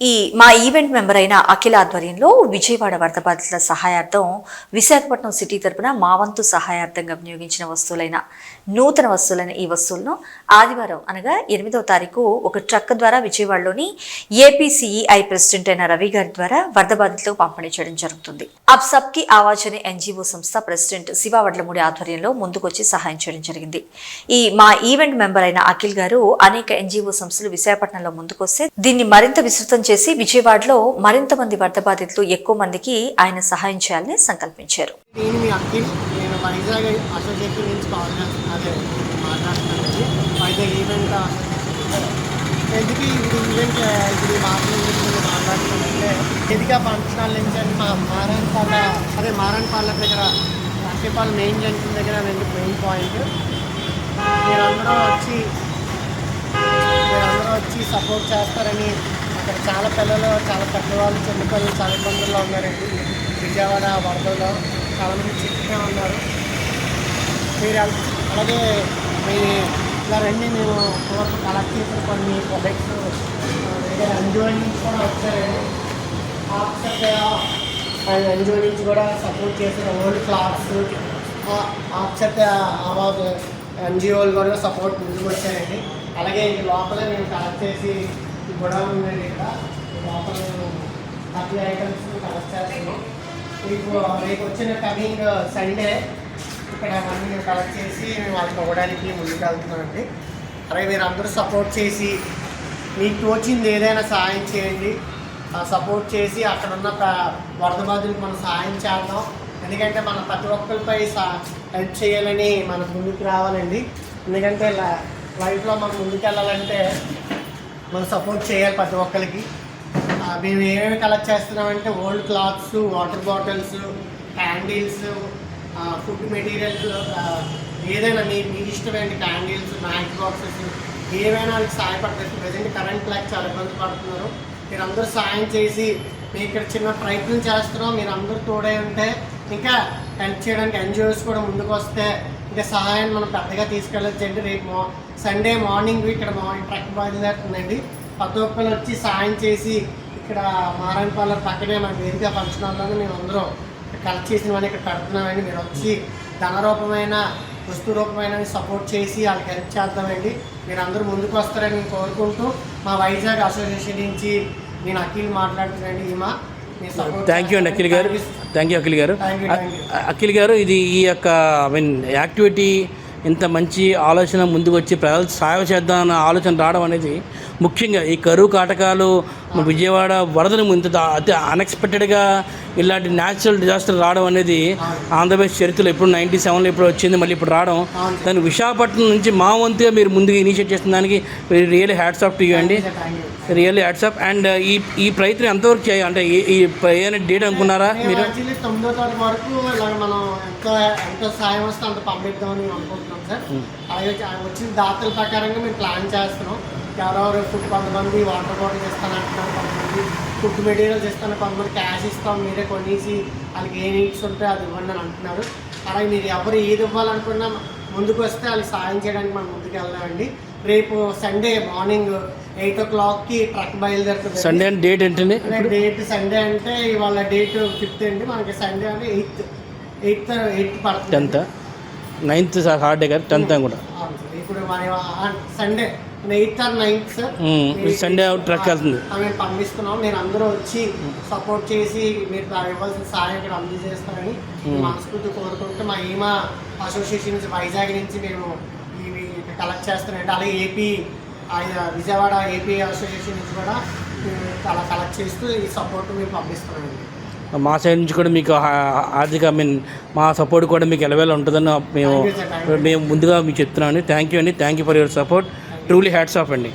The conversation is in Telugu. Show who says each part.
Speaker 1: మా ఈవెంట్ మెంబర్ అయిన అఖిల ఆధ్వర్యంలో విజయవాడ వరద బాధితుల సహాయార్థం విశాఖపట్నం సిటీ తరపున మా వంతు సహాయార్థంగా వినియోగించిన నూతన వస్తువులైన ఈ వస్తువులను ఆదివారం అనగా 8వ తారీఖు ఒక ట్రక్ ద్వారా విజయవాడలోని ఏపీసీఈఐ ప్రెసిడెంట్ అయిన రవి గారి ద్వారా వరద బాధితులకు పంపిణీ చేయడం జరుగుతుంది. అబ్ సబ్కి ఆవాజ్ అనే ఎన్జీఓ సంస్థ ప్రెసిడెంట్ శివ వడ్లమూడి ఆధ్వర్యంలో ముందుకొచ్చి సహాయం చేయడం జరిగింది. మా ఈవెంట్ మెంబర్ అయిన అఖిల్ గారు అనేక ఎన్జీఓ సంస్థలు విశాఖపట్నంలో ముందుకొస్తే దీన్ని మరింత విస్తృతం చేసి విజయవాడలో మరింత మంది వరద బాధితులు ఎక్కువ మందికి ఆయన సహాయం చేయాలని సంకల్పించారు.
Speaker 2: మారణపాల దగ్గర అక్కేపాలెం మెయిన్ జంక్షన్ దగ్గర మెయిన్ పాయింట్ మీరందరూ వచ్చి సపోర్ట్ చేస్తారని అక్కడ చాలా పిల్లలు, చాలా పెద్దవాళ్ళు, చిన్న పిల్లలు చాలా ఇబ్బందుల్లో ఉన్నారండి. విజయవాడ వరదలో చాలామంది చిక్కుగా ఉన్నారు. మీరు అలాగే మీ ఇలా రండి, మేము వరకు కలెక్ట్ చేసిన కొన్ని ప్రొడక్ట్స్ ఎన్జిఓ నుంచి కూడా వచ్చారండి. ఎన్జిఓ నుంచి కూడా సపోర్ట్ చేసిన ఓల్డ్ క్లాత్స్ ఆప్సెట్ ఆవాజ్ ఎన్జిఓలు కూడా సపోర్ట్ ముందుకు వచ్చారండి. అలాగే లోపల మేము కలెక్ట్ చేసి గొడవ ఉందండి. ఇక్కడ లోపల మేము 30 ఐటమ్స్ కలెక్ట్ చేస్తున్నాం. రేపు వచ్చిన కమింగ్ సండే ఇక్కడ అవన్నీ మేము కలెక్ట్ చేసి మేము వాళ్ళకి ఇవ్వడానికి ముందుకు వెళ్తున్నామండి. అలాగే మీరు అందరూ సపోర్ట్ చేసి మీకు తోచింది ఏదైనా సహాయం చేయండి. సపోర్ట్ చేసి అక్కడున్న వరద బాధితులకు మనం సహాయం చేద్దాం. ఎందుకంటే మన ప్రతి ఒక్కరిపై హెల్ప్ చేయాలని మనం ముందుకు రావాలండి. ఎందుకంటే లైఫ్లో మనం ముందుకు వెళ్ళాలంటే మనం సపోర్ట్ చేయాలి ప్రతి ఒక్కరికి. మేము ఏమేమి కలెక్ట్ చేస్తున్నామంటే old clothes, water bottles, candles, food materials, ఏదైనా మీకు ఇష్టమైన క్యాండిల్స్, మ్యాచ్ బాక్సెస్ ఏమైనా వాళ్ళకి సహాయపడతారు. ప్రజెంట్ కరెంట్ లేక చాలా ఇబ్బంది పడుతున్నారు. మీరు అందరూ సాయం చేసి మేము ఇక్కడ చిన్న ప్రయత్నం చేస్తున్నాం. మీరు అందరూ తోడై ఉంటే ఇంకా హెల్ప్ చేయడానికి ఎన్జిఓస్ కూడా ముందుకు వస్తే ఇంకా సహాయాన్ని మనం పెద్దగా తీసుకెళ్ళొచ్చండి. రేపు సండే మార్నింగ్ ఇక్కడ ట్రక్ బయలుదేరుతుందండి. ప్రతి ఒక్కరు వచ్చి సాయం చేసి ఇక్కడ మారణపాల పక్కనే మన వేదిక ఫంక్షన్ హాల్లోనే మేము అందరం కలెక్ట్ చేసినవన్నీ ఇక్కడ కడుతున్నామండి. మీరు వచ్చి ధన రూపమైన, వస్తు రూపమైన సపోర్ట్ చేసి వాళ్ళకి హెల్ప్ చేద్దామండి. మీరు అందరూ ముందుకు వస్తారని కోరుకుంటూ మా వైజాగ్ అసోసియేషన్ నుంచి నేను అఖిల్ మాట్లాడుతున్నాండి.
Speaker 3: థ్యాంక్ యూ అండి అఖిల్ గారు. థ్యాంక్ యూ అఖిల్ గారు. అఖిల్ గారు, ఇది ఈ యొక్క యాక్టివిటీ ఇంత మంచి ఆలోచన ముందుకు వచ్చి ప్రజలకు సాయం చేద్దామన్న ఆలోచన రావడం అనేది ముఖ్యంగా ఈ కరువు కాటకాలు విజయవాడ వరదలు ఇంత అతి అన్ఎక్స్పెక్టెడ్గా ఇలాంటి న్యాచురల్ డిజాస్టర్ రావడం అనేది ఆంధ్రప్రదేశ్ చరిత్రలో ఇప్పుడు 97లో ఇప్పుడు వచ్చింది, మళ్ళీ ఇప్పుడు రావడం, దాన్ని విశాఖపట్నం నుంచి మా వంతుగా మీరు ముందుగా ఇనిషియేట్ చేసిన దానికి really hats off to you అండి. Really hats off. అండ్ ఈ ప్రయత్నం ఎంతవరకు చేయాలి అంటే ఏమైనా డేట్ అనుకున్నారా మీరు?
Speaker 2: 9వ తారీఖు వరకు ఇలా మనం ఎంత సాయం వస్తే అంత పంపిద్దామని అనుకుంటున్నాం సార్. అలాగే వచ్చిన దాతల ప్రకారంగా మేము ప్లాన్ చేస్తున్నాం. ఎవరెవరు కొంతమంది వాటర్ బాటిల్స్ ఇస్తానంటున్నారు, కొంతమంది ఫుడ్ మెటీరియల్స్ ఇస్తాను, కొంతమంది క్యాష్ ఇస్తాం, మీరే కొనేసి వాళ్ళకి ఏ నీడ్స్ ఉంటే అది ఇవ్వండి అని అంటున్నారు. అలాగే మీరు ఎవరు ఏది ఇవ్వాలనుకున్నా ముందుకు వస్తే వాళ్ళకి సాయం చేయడానికి మనం ముందుకు వెళ్దామండి. రేపు సండే మార్నింగ్ 8 o'clockకి ట్రక్ బయలుదేరుతుంది.
Speaker 3: సండే డేట్ ఏంటండి?
Speaker 2: డేట్ సండే అంటే ఇవాళ డేట్ 5th అండి. మనకి సండే అంటే 8th పడుతుంది.
Speaker 3: 10th 9th హాలిడే గారు, 10th కూడా.
Speaker 2: ఇప్పుడు మన Sunday 8th or 9th sir
Speaker 3: Sunday truck వెళ్తుంది.
Speaker 2: మేము పంపిస్తున్నాం. మీరు అందరూ వచ్చి సపోర్ట్ చేసి మీరు ఇవ్వాల్సిన సహాయం ఇక్కడ అందజేస్తారని మనస్ఫూర్తి కోరుకుంటూ మా ఈమా అసోసియేషన్ నుంచి వైజాగ్ నుంచి మేము ఇవి కలెక్ట్ చేస్తున్నామండి. అలాగే విజయవాడ ఏపీ అసోసియేషన్ నుంచి కూడా అలా కలెక్ట్ చేస్తూ ఈ సపోర్ట్ మేము పంపిస్తున్నామండి.
Speaker 3: మా సైడ్ నుంచి కూడా మీకు ఆర్థిక మా సపోర్ట్ కూడా మీకు ఎలవేళ ఉంటుందని మేము ముందుగా మీకు చెప్తున్నామండి. థ్యాంక్ యూ అండి. Thank you for your support. Truly hats off అండి.